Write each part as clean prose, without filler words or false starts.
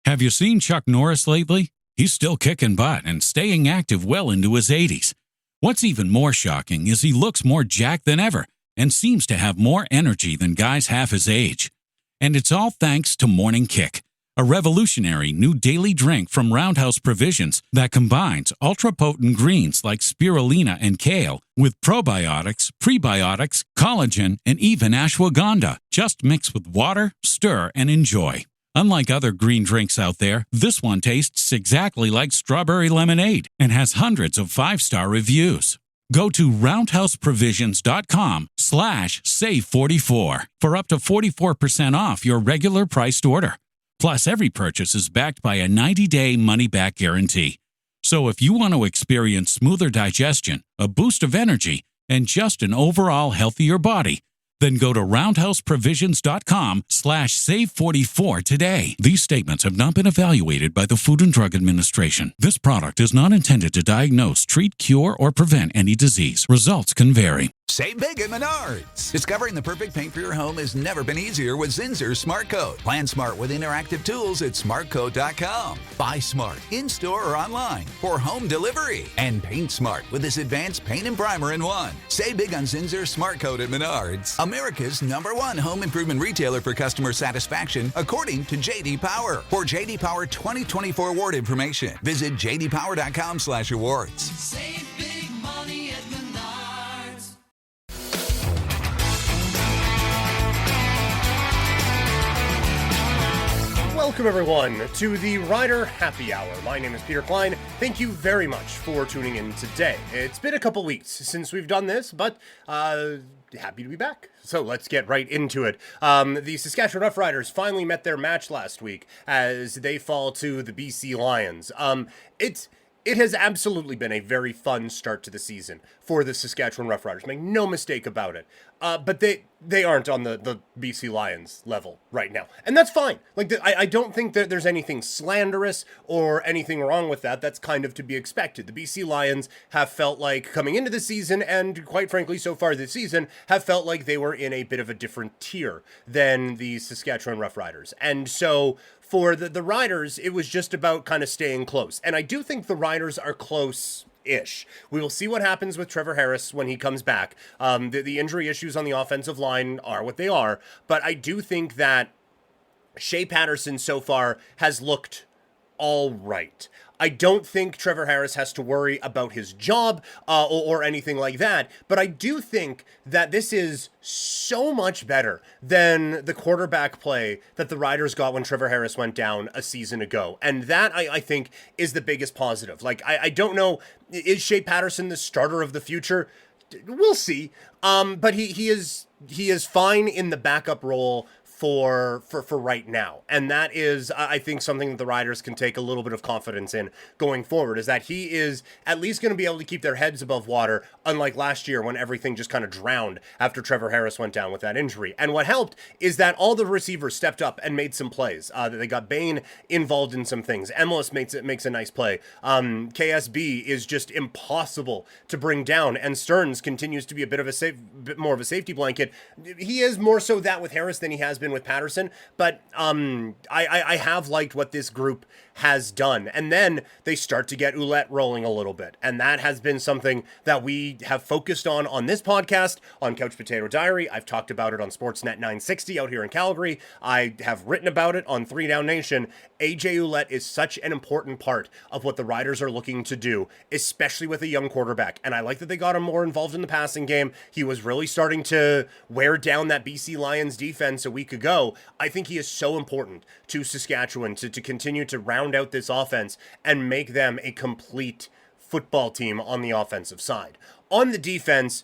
Have you seen Chuck Norris lately? He's still kicking butt and staying active well into his 80s. What's even more shocking is he looks more jacked than ever and seems to have more energy than guys half his age. And it's all thanks to Morning Kick, a revolutionary new daily drink from Roundhouse Provisions that combines ultra-potent greens like spirulina and kale with probiotics, prebiotics, collagen, and even ashwagandha. Just mix with water, stir, and enjoy. Unlike other green drinks out there, this one tastes exactly like strawberry lemonade and has hundreds of 5-star reviews. Go to roundhouseprovisions.com/save44 for up to 44% off your regular priced order. Plus, every purchase is backed by a 90-day money-back guarantee. So if you want to experience smoother digestion, a boost of energy, and just an overall healthier body, then go to roundhouseprovisions.com/save44 today. These statements have not been evaluated by the Food and Drug Administration. This product is not intended to diagnose, treat, cure, or prevent any disease. Results can vary. Save big at Menards. Discovering the perfect paint for your home has never been easier with Zinsser Smart Coat. Plan smart with interactive tools at smartcoat.com. Buy smart in-store or online for home delivery. And paint smart with this advanced paint and primer in one. Save big on Zinsser Smart Coat at Menards, America's #1 home improvement retailer for customer satisfaction, according to J.D. Power. For J.D. Power 2024 award information, visit jdpower.com/awards. Save big money at Menards. Welcome, everyone, to the Rider Happy Hour. My name is Peter Klein. Thank you very much for tuning in today. It's been a couple weeks since we've done this, but happy to be back. So let's get right into it. The Saskatchewan Roughriders finally met their match last week as they fall to the BC Lions. It has absolutely been a very fun start to the season for the Saskatchewan Roughriders. Make no mistake about it. But they aren't on the BC Lions level right now. And that's fine. I don't think that there's anything slanderous or anything wrong with that. That's kind of to be expected. The BC Lions have felt like coming into the season, and quite frankly, so far this season, have felt like they were in a bit of a different tier than the Saskatchewan Roughriders. And so for the Riders, it was just about kind of staying close. And I do think the Riders are close-ish. We will see what happens with Trevor Harris when he comes back. The injury issues on the offensive line are what they are. But I do think that Shea Patterson so far has looked all right. I don't think Trevor Harris has to worry about his job or anything like that, but I do think that this is so much better than the quarterback play that the Riders got when Trevor Harris went down a season ago, and that I think is the biggest positive. I don't know, is Shea Patterson the starter of the future? We'll see, but he is fine in the backup role for right now. And that is, I think, something that the Riders can take a little bit of confidence in going forward, is that he is at least going to be able to keep their heads above water, unlike last year when everything just kind of drowned after Trevor Harris went down with that injury. And what helped is that all the receivers stepped up and made some plays. They got Bain involved in some things. Emilus makes a nice play. KSB is just impossible to bring down, and Stearns continues to be a bit more of a safety blanket. He is more so that with Harris than he has been with Patterson, but I have liked what this group has done. And then they start to get Ouellette rolling a little bit, and that has been something that we have focused on this podcast, on Couch Potato Diary. I've talked about it on Sportsnet 960 out here in Calgary. I have written about it on 3 Down Nation. AJ Ouellette is such an important part of what the Riders are looking to do, especially with a young quarterback. And I like that they got him more involved in the passing game. He was really starting to wear down that BC Lions defense a week ago. I think he is so important to Saskatchewan to continue to round out this offense and make them a complete football team on the offensive side. On the defense,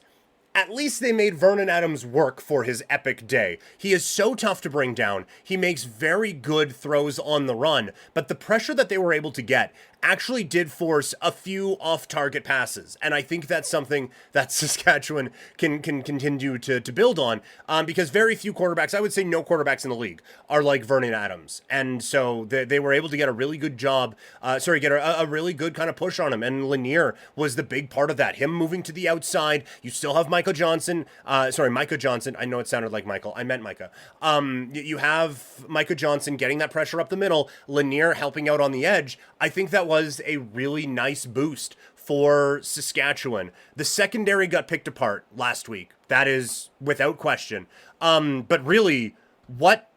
at least they made Vernon Adams work for his epic day. He is so tough to bring down. He makes very good throws on the run, but the pressure that they were able to get actually did force a few off-target passes, and I think that's something that Saskatchewan can continue to build on, because very few quarterbacks, I would say no quarterbacks in the league, are like Vernon Adams, and so they were able to get a really good job, get a really good kind of push on him, and Lanier was the big part of that, him moving to the outside. You still have Mike Micah Johnson. I know it sounded like Michael. I meant Micah. You have Micah Johnson getting that pressure up the middle, Lanier helping out on the edge. I think that was a really nice boost for Saskatchewan. The secondary got picked apart last week. That is without question. But really, what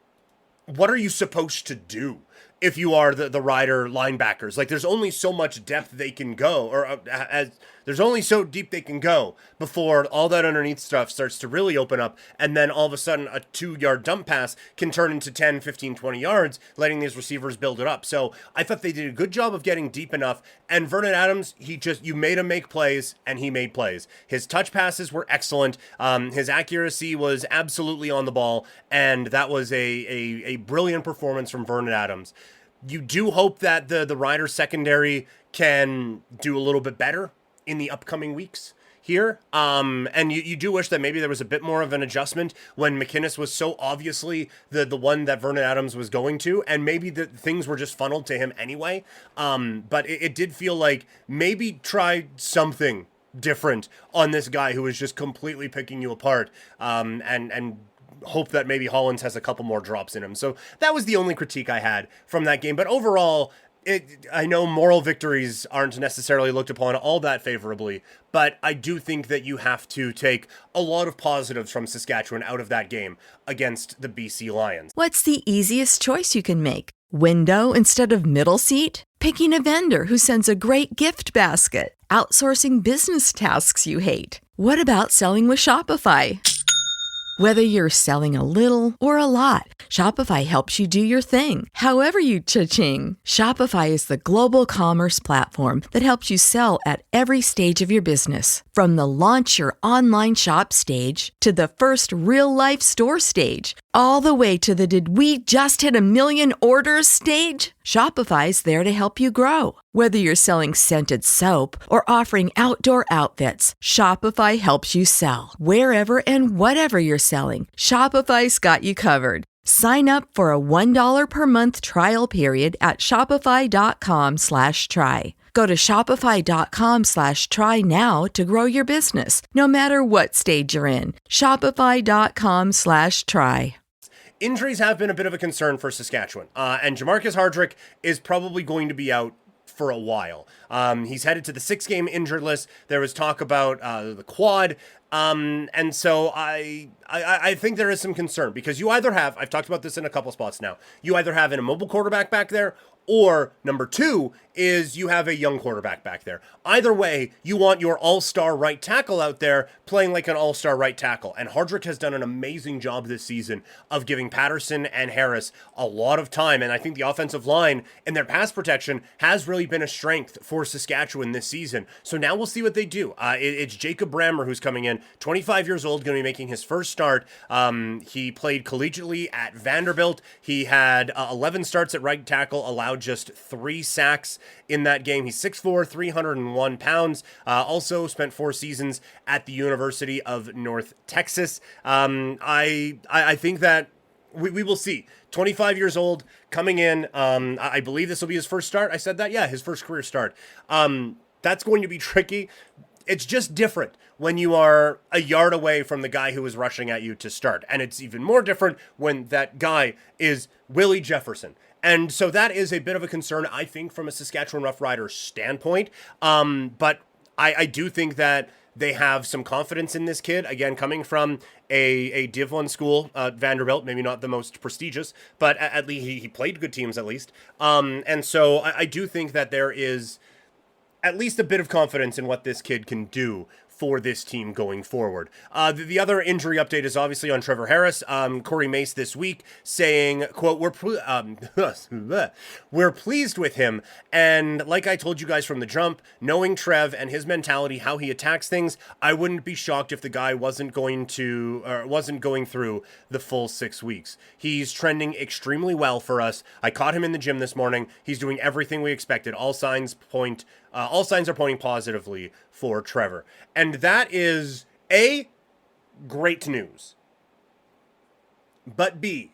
are you supposed to do if you are the Rider linebackers? Like, there's only so much depth they can go, or there's only so deep they can go before all that underneath stuff starts to really open up, and then all of a sudden a 2-yard dump pass can turn into 10, 15, 20 yards, letting these receivers build it up. So I thought they did a good job of getting deep enough, and Vernon Adams, you made him make plays, and he made plays. His touch passes were excellent. His accuracy was absolutely on the ball, and that was a brilliant performance from Vernon Adams. You do hope that the Rider secondary can do a little bit better in the upcoming weeks here. And you do wish that maybe there was a bit more of an adjustment when McInnes was so obviously the one that Vernon Adams was going to, and maybe the things were just funneled to him anyway. But it did feel like maybe try something different on this guy who was just completely picking you apart, and hope that maybe Hollins has a couple more drops in him. So that was the only critique I had from that game. But overall, I know moral victories aren't necessarily looked upon all that favorably, but I do think that you have to take a lot of positives from Saskatchewan out of that game against the BC Lions. What's the easiest choice you can make? Window instead of middle seat? Picking a vendor who sends a great gift basket? Outsourcing business tasks you hate? What about selling with Shopify? Whether you're selling a little or a lot, Shopify helps you do your thing, however you cha-ching. Shopify is the global commerce platform that helps you sell at every stage of your business. From the launch your online shop stage to the first real-life store stage, all the way to the did we just hit a million orders stage. Shopify's there to help you grow. Whether you're selling scented soap or offering outdoor outfits, Shopify helps you sell. Wherever and whatever you're selling, Shopify's got you covered. Sign up for a $1 per month trial period at shopify.com/try. Go to shopify.com/try now to grow your business, no matter what stage you're in. Shopify.com/try. Injuries have been a bit of a concern for Saskatchewan, and Jamarcus Hardrick is probably going to be out for a while. He's headed to the 6-game injured list. There was talk about the quad, and so I think there is some concern, because you either have, I've talked about this in a couple spots now, you either have an immobile quarterback back there, or number two is you have a young quarterback back there. Either way, you want your all-star right tackle out there playing like an all-star right tackle. And Hardrick has done an amazing job this season of giving Patterson and Harris a lot of time. And I think the offensive line and their pass protection has really been a strength for Saskatchewan this season. So now we'll see what they do. It's Jacob Brammer who's coming in, 25 years old, going to be making his first start. He played collegiately at Vanderbilt. He had 11 starts at right tackle, allowed just 3 sacks in that game. He's 6'4", 301 pounds. Also spent 4 seasons at the University of North Texas. I think that we will see. 25 years old, coming in. I believe this will be his first start. I said that? Yeah, his first career start. That's going to be tricky. It's just different when you are a yard away from the guy who is rushing at you to start. And it's even more different when that guy is Willie Jefferson. And so that is a bit of a concern, I think, from a Saskatchewan Roughriders standpoint. But I do think that they have some confidence in this kid. Again, coming from a Div 1 school, Vanderbilt, maybe not the most prestigious, but at least he played good teams at least. And so I do think that there is at least a bit of confidence in what this kid can do for this team going forward. The other injury update is obviously on Trevor Harris. Corey Mace this week saying, quote, we're pleased with him. And like I told you guys from the jump, knowing Trev and his mentality, how he attacks things, I wouldn't be shocked if the guy wasn't going through the full 6 weeks. He's trending extremely well for us. I caught him in the gym this morning. He's doing everything we expected. All signs are pointing positively for Trevor. And that is A, great news. But B,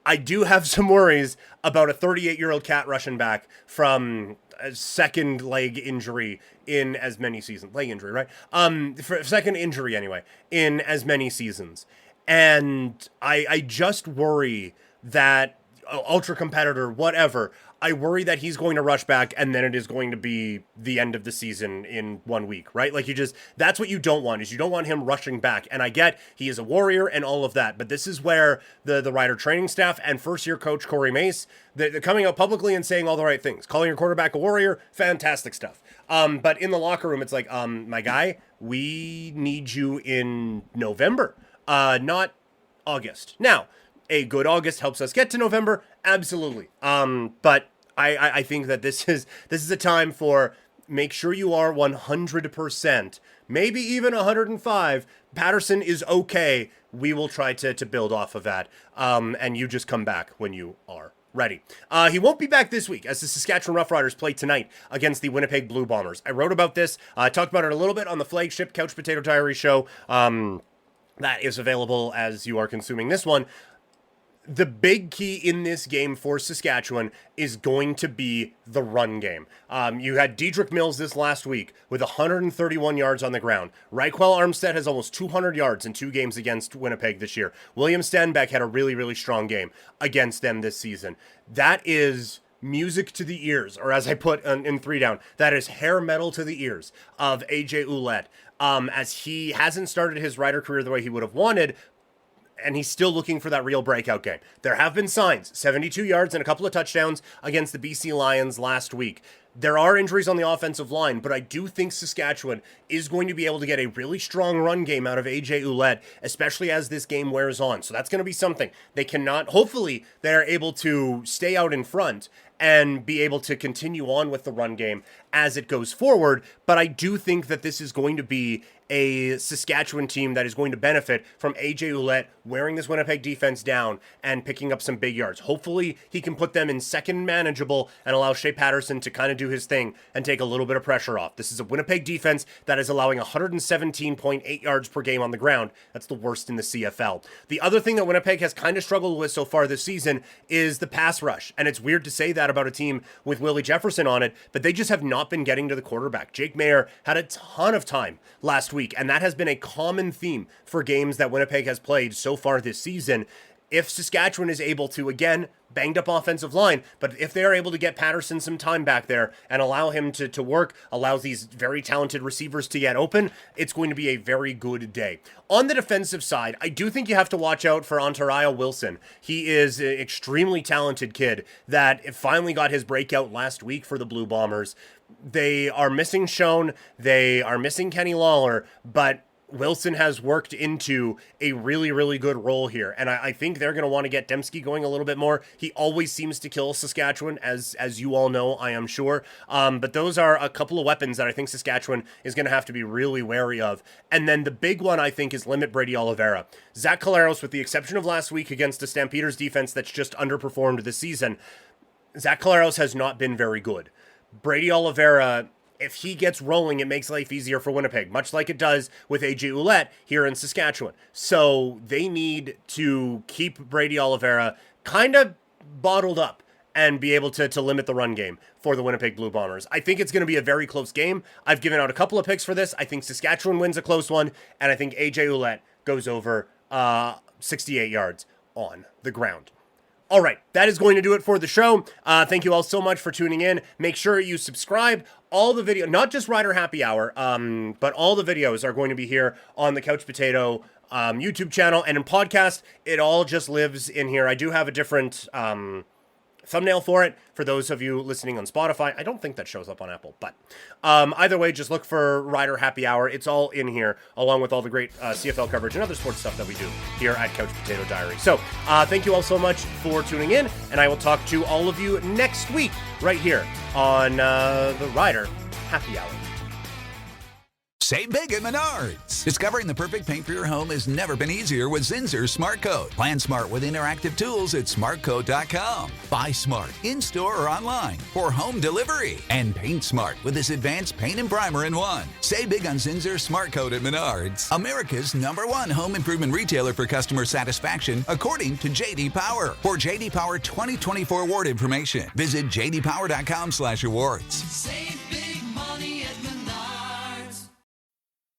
I do have some worries about a 38-year-old cat rushing back from a second leg injury in as many seasons. Leg injury, right? For second injury anyway, in as many seasons. And I just worry that ultra competitor, whatever, I worry that he's going to rush back and then it is going to be the end of the season in 1 week, right? Like that's what you don't want, is you don't want him rushing back. And I get he is a warrior and all of that, but this is where the Rider training staff and first year coach Corey Mace, they're coming out publicly and saying all the right things. Calling your quarterback a warrior, fantastic stuff. But in the locker room, it's like, my guy, we need you in November, not August. Now, a good August helps us get to November, absolutely. But I think that this is a time for make sure you are 100%, maybe even 105. Patterson is okay. We will try to build off of that. And you just come back when you are ready. He won't be back this week as the Saskatchewan Roughriders play tonight against the Winnipeg Blue Bombers. I wrote about this. I talked about it a little bit on the flagship Couch Potato Diary show. That is available as you are consuming this one. The big key in this game for Saskatchewan is going to be the run game. You had Dedrick Mills this last week with 131 yards on the ground. Raquel Armstead has almost 200 yards in 2 games against Winnipeg this year. William Stenbeck had a really, really strong game against them this season. That is music to the ears, or as I put in 3 down, that is hair metal to the ears of AJ Ouellette, as he hasn't started his Rider career the way he would have wanted, and he's still looking for that real breakout game. There have been signs, 72 yards and a couple of touchdowns against the BC Lions last week. There are injuries on the offensive line, but I do think Saskatchewan is going to be able to get a really strong run game out of AJ Ouellette, especially as this game wears on. So that's going to be something. Hopefully they're able to stay out in front and be able to continue on with the run game as it goes forward. But I do think that this is going to be a Saskatchewan team that is going to benefit from AJ Ouellette wearing this Winnipeg defense down and picking up some big yards. Hopefully he can put them in second manageable and allow Shea Patterson to kind of do his thing and take a little bit of pressure off. This is a Winnipeg defense that is allowing 117.8 yards per game on the ground. That's the worst in the CFL. The other thing that Winnipeg has kind of struggled with so far this season is the pass rush. And it's weird to say that about a team with Willie Jefferson on it, but they just have not been getting to the quarterback. Jake Mayer had a ton of time last week, and that has been a common theme for games that Winnipeg has played so far this season. If Saskatchewan is able to, again, banged up offensive line, but if they are able to get Patterson some time back there and allow him to work, allows these very talented receivers to get open, it's going to be a very good day. On the defensive side, I do think you have to watch out for Antariah Wilson. He is an extremely talented kid that finally got his breakout last week for the Blue Bombers. They are missing Schoen, they are missing Kenny Lawler, but Wilson has worked into a really, really good role here. And I think they're going to want to get Dembski going a little bit more. He always seems to kill Saskatchewan, as you all know, I am sure. But those are a couple of weapons that I think Saskatchewan is going to have to be really wary of. And then the big one, I think, is limit Brady Oliveira. Zach Collaros, with the exception of last week against the Stampeders defense that's just underperformed this season, Zach Collaros has not been very good. Brady Oliveira, if he gets rolling, it makes life easier for Winnipeg, much like it does with AJ Ouellette here in Saskatchewan. So they need to keep Brady Oliveira kind of bottled up and be able to limit the run game for the Winnipeg Blue Bombers. I think it's going to be a very close game. I've given out a couple of picks for this. I think Saskatchewan wins a close one, and I think AJ Ouellette goes over 68 yards on the ground. All right, that is going to do it for the show. Thank you all so much for tuning in. Make sure you subscribe. All the video, not just Rider Happy Hour, but all the videos are going to be here on the Couch Potato YouTube channel. And in podcast, it all just lives in here. I do have a different thumbnail for it for those of you listening on Spotify. I don't think that shows up on Apple, but either way, just look for Rider Happy Hour. It's all in here, along with all the great CFL coverage and other sports stuff that we do here at Couch Potato Diary. So thank you all so much for tuning in, and I will talk to all of you next week right here on the Rider Happy Hour. Save big at Menards. Discovering the perfect paint for your home has never been easier with Zinsser Smart Coat. Plan smart with interactive tools at smartcoat.com. Buy smart in-store or online for home delivery. And paint smart with this advanced paint and primer in one. Save big on Zinsser Smart Coat at Menards, America's #1 home improvement retailer for customer satisfaction, according to J.D. Power. For J.D. Power 2024 award information, visit jdpower.com/awards. Save big money at Menards.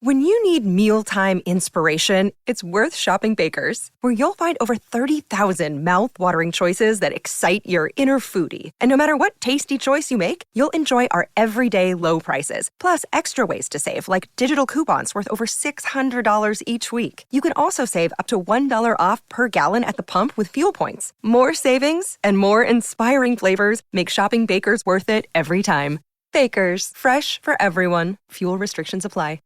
When you need mealtime inspiration, it's worth shopping Baker's, where you'll find over 30,000 mouth-watering choices that excite your inner foodie. And no matter what tasty choice you make, you'll enjoy our everyday low prices, plus extra ways to save, like digital coupons worth over $600 each week. You can also save up to $1 off per gallon at the pump with fuel points. More savings and more inspiring flavors make shopping Baker's worth it every time. Baker's, fresh for everyone. Fuel restrictions apply.